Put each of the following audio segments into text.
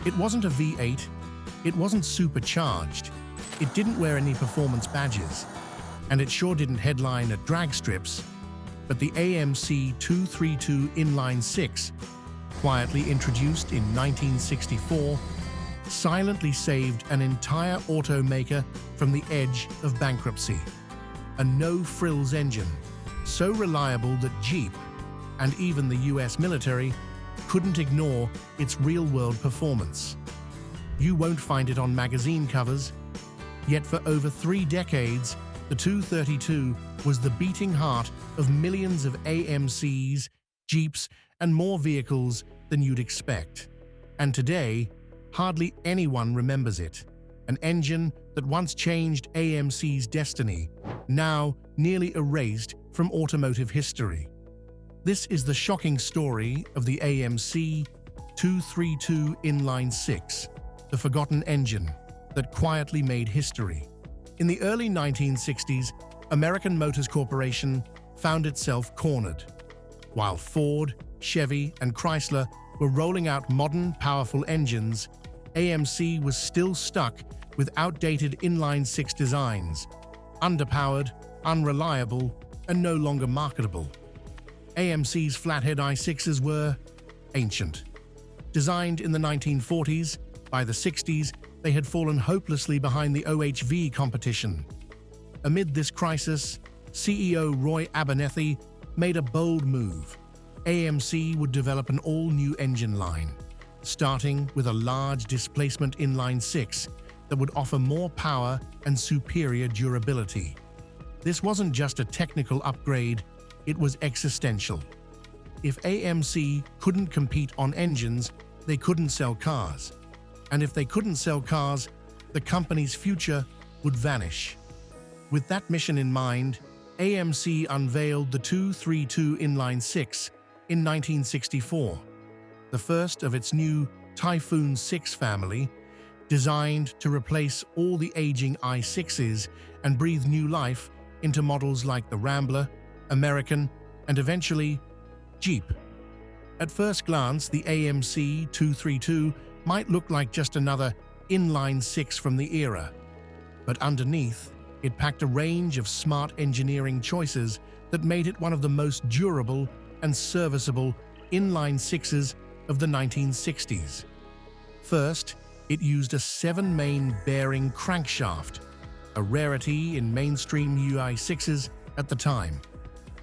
It wasn't a V8, it wasn't supercharged, it didn't wear any performance badges, and it sure didn't headline at drag strips, but the AMC 232 Inline-6, quietly introduced in 1964, silently saved an entire automaker from the edge of bankruptcy. A no-frills engine, so reliable that Jeep, and even the US military, couldn't ignore its real-world performance. You won't find it on magazine covers, yet for over 3 decades, the 232 was the beating heart of millions of AMCs, Jeeps, and more vehicles than you'd expect. And today, hardly anyone remembers it. An engine that once changed AMC's destiny, now nearly erased from automotive history. This is the shocking story of the AMC 232 Inline-6, the forgotten engine that quietly made history. In the early 1960s, American Motors Corporation found itself cornered. While Ford, Chevy, and Chrysler were rolling out modern, powerful engines, AMC was still stuck with outdated inline-6 designs, underpowered, unreliable, and no longer marketable. AMC's flathead i6s were ancient. Designed in the 1940s, by the 60s, they had fallen hopelessly behind the OHV competition. Amid this crisis, CEO Roy Abernethy made a bold move. AMC would develop an all-new engine line, starting with a large displacement inline-6 that would offer more power and superior durability. This wasn't just a technical upgrade, it was existential. If AMC couldn't compete on engines, they couldn't sell cars. And if they couldn't sell cars, the company's future would vanish. With that mission in mind, AMC unveiled the 232 Inline-6 in 1964, the first of its new Typhoon 6 family, designed to replace all the aging i6s and breathe new life into models like the Rambler, American, and eventually Jeep. At first glance, the AMC 232 might look like just another inline-6 from the era, but underneath, it packed a range of smart engineering choices that made it one of the most durable and serviceable inline-6s of the 1960s. First, it used a 7-main bearing crankshaft, a rarity in mainstream UI6s at the time.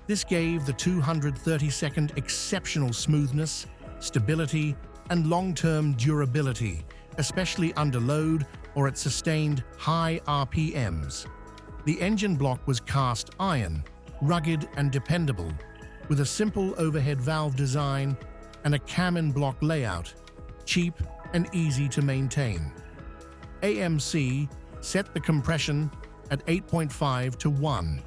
This gave the 232nd exceptional smoothness, stability, and long-term durability, especially under load or at sustained high RPMs. The engine block was cast iron, rugged and dependable, with a simple overhead valve design and a cam-in-block layout, cheap and easy to maintain. AMC set the compression at 8.5 to 1,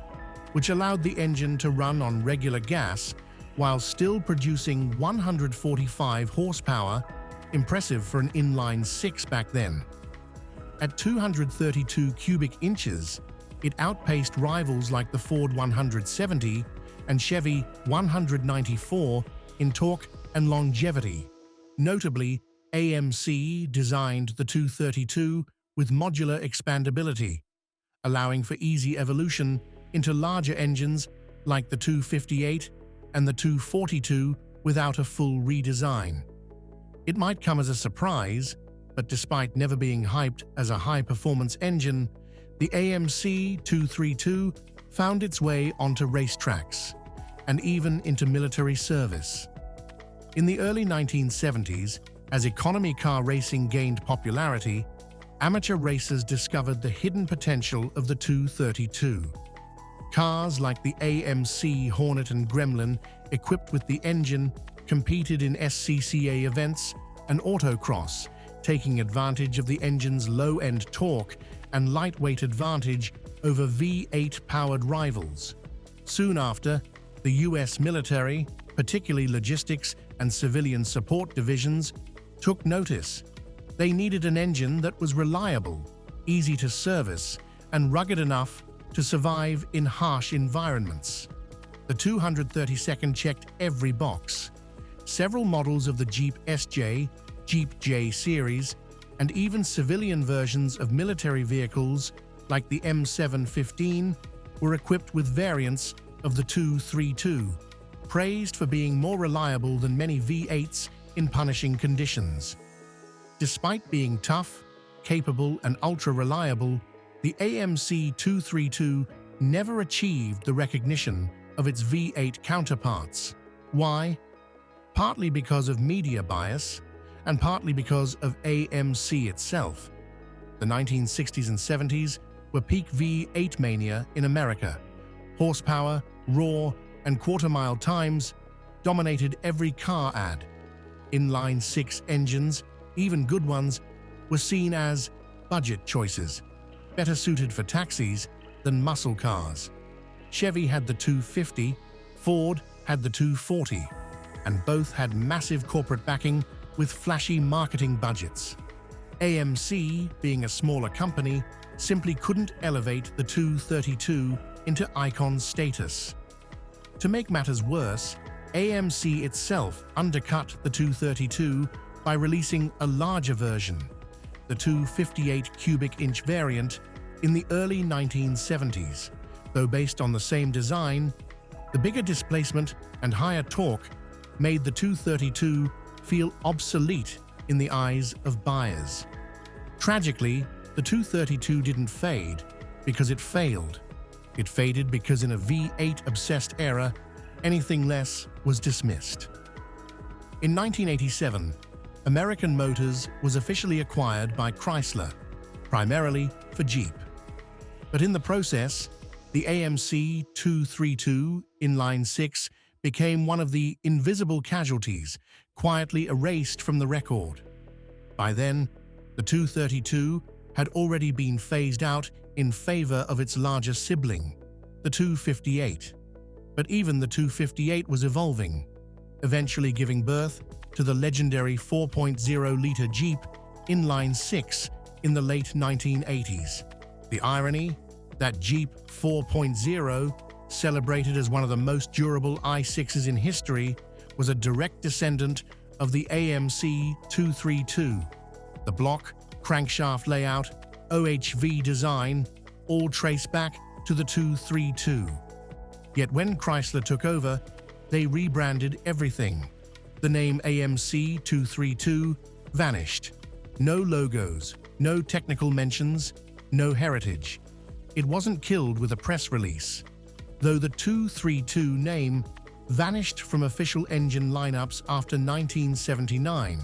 which allowed the engine to run on regular gas while still producing 145 horsepower, impressive for an inline-6 back then. At 232 cubic inches, it outpaced rivals like the Ford 170 and Chevy 194 in torque and longevity. Notably, AMC designed the 232 with modular expandability, allowing for easy evolution into larger engines like the 258 and the 242 without a full redesign. It might come as a surprise, but despite never being hyped as a high-performance engine, the AMC 232 found its way onto racetracks and even into military service. In the early 1970s, as economy car racing gained popularity, amateur racers discovered the hidden potential of the 232. Cars like the AMC Hornet and Gremlin, equipped with the engine, competed in SCCA events and autocross, taking advantage of the engine's low-end torque and lightweight advantage over V8-powered rivals. Soon after, the US military, particularly logistics and civilian support divisions, took notice. They needed an engine that was reliable, easy to service, and rugged enough to survive in harsh environments. The 232nd checked every box. Several models of the Jeep SJ Jeep J Series, and even civilian versions of military vehicles like the M715 were equipped with variants of the 232, praised for being more reliable than many V8s in punishing conditions. Despite being tough, capable, and ultra-reliable, the AMC 232 never achieved the recognition of its V8 counterparts. Why? Partly because of media bias, and partly because of AMC itself. The 1960s and 70s were peak V8 mania in America. Horsepower, roar, and quarter-mile times dominated every car ad. Inline-6 engines, even good ones, were seen as budget choices, better suited for taxis than muscle cars. Chevy had the 250, Ford had the 240, and both had massive corporate backing with flashy marketing budgets. AMC, being a smaller company, simply couldn't elevate the 232 into icon status. To make matters worse, AMC itself undercut the 232 by releasing a larger version, the 258 cubic inch variant, in the early 1970s. Though based on the same design, the bigger displacement and higher torque made the 232 feel obsolete in the eyes of buyers. Tragically, the 232 didn't fade because it failed. It faded because in a V8-obsessed era, anything less was dismissed. In 1987, American Motors was officially acquired by Chrysler, primarily for Jeep. But in the process, the AMC 232 Inline-6 became one of the invisible casualties quietly erased from the record. By then, the 232 had already been phased out in favor of its larger sibling, the 258. But even the 258 was evolving, eventually giving birth to the legendary 4.0-liter Jeep Inline-6 in the late 1980s. The irony? That Jeep 4.0, celebrated as one of the most durable i6s in history, was a direct descendant of the AMC 232. The block, crankshaft layout, OHV design, all trace back to the 232. Yet when Chrysler took over, they rebranded everything. The name AMC 232 vanished. No logos, no technical mentions, no heritage. It wasn't killed with a press release. Though the 232 name vanished from official engine lineups after 1979,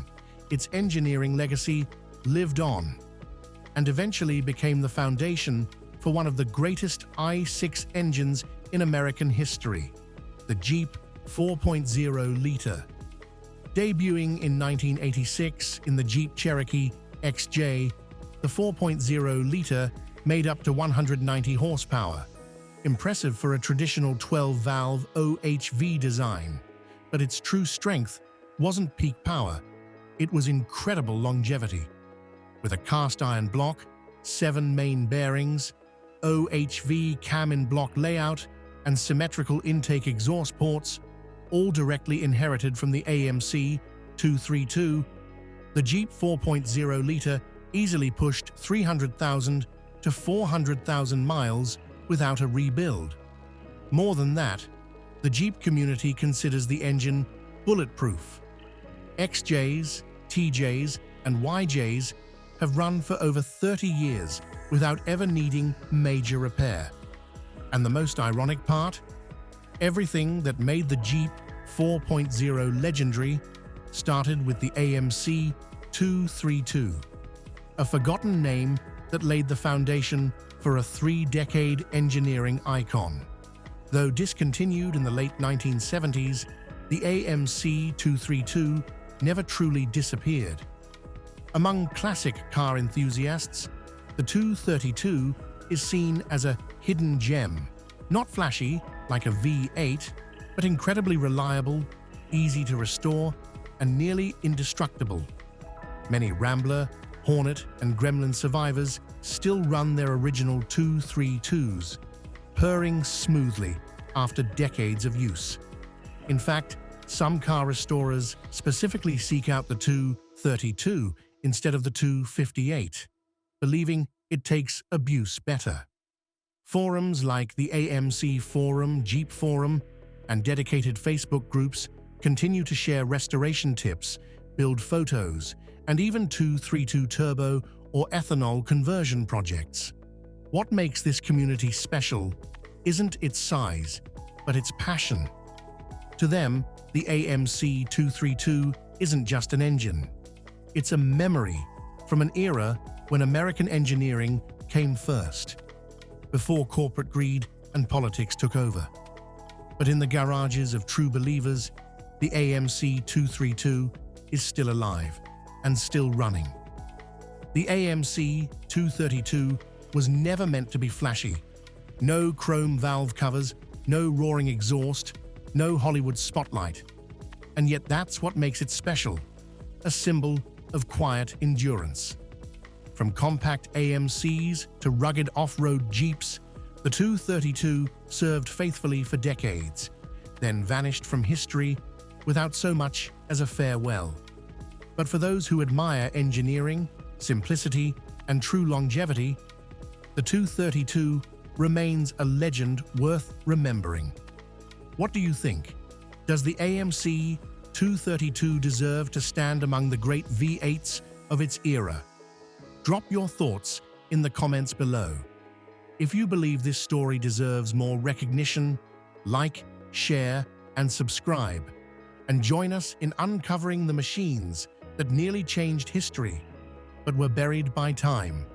its engineering legacy lived on and eventually became the foundation for one of the greatest i6 engines in American history, the Jeep 4.0-liter. Debuting in 1986 in the Jeep Cherokee XJ, the 4.0-liter made up to 190 horsepower. Impressive for a traditional 12-valve OHV design, but its true strength wasn't peak power, it was incredible longevity. With a cast-iron block, 7 main bearings, OHV cam-in-block layout, and symmetrical intake exhaust ports, all directly inherited from the AMC 232, the Jeep 4.0-liter easily pushed 300,000 to 400,000 miles without a rebuild. More than that, the Jeep community considers the engine bulletproof. XJs, TJs, and YJs have run for over 30 years without ever needing major repair. And the most ironic part? Everything that made the Jeep 4.0 legendary started with the AMC 232, a forgotten name that laid the foundation for a 3-decade engineering icon. Though discontinued in the late 1970s, the AMC 232 never truly disappeared. Among classic car enthusiasts, the 232 is seen as a hidden gem, not flashy like a V8, but incredibly reliable, easy to restore, and nearly indestructible. Many Rambler, Hornet, and Gremlin survivors still run their original 232s, purring smoothly after decades of use. In fact, Some car restorers specifically seek out the 232 instead of the 258, believing it takes abuse better. Forums like the AMC Forum, Jeep Forum, and dedicated Facebook groups continue to share restoration tips, build photos, and even 232 turbo or ethanol conversion projects. What makes this community special isn't its size, but its passion. To them, the AMC 232 isn't just an engine. It's a memory from an era when American engineering came first, before corporate greed and politics took over. But in the garages of true believers, the AMC 232 is still alive and still running. The AMC 232 was never meant to be flashy. No chrome valve covers, no roaring exhaust, no Hollywood spotlight. And yet that's what makes it special, a symbol of quiet endurance. From compact AMCs to rugged off-road Jeeps, the 232 served faithfully for decades, then vanished from history without so much as a farewell. But for those who admire engineering, simplicity, and true longevity, the 232 remains a legend worth remembering. What do you think? Does the AMC 232 deserve to stand among the great V8s of its era? Drop your thoughts in the comments below. If you believe this story deserves more recognition, like, share, and subscribe, and join us in uncovering the machines that nearly changed history, but were buried by time.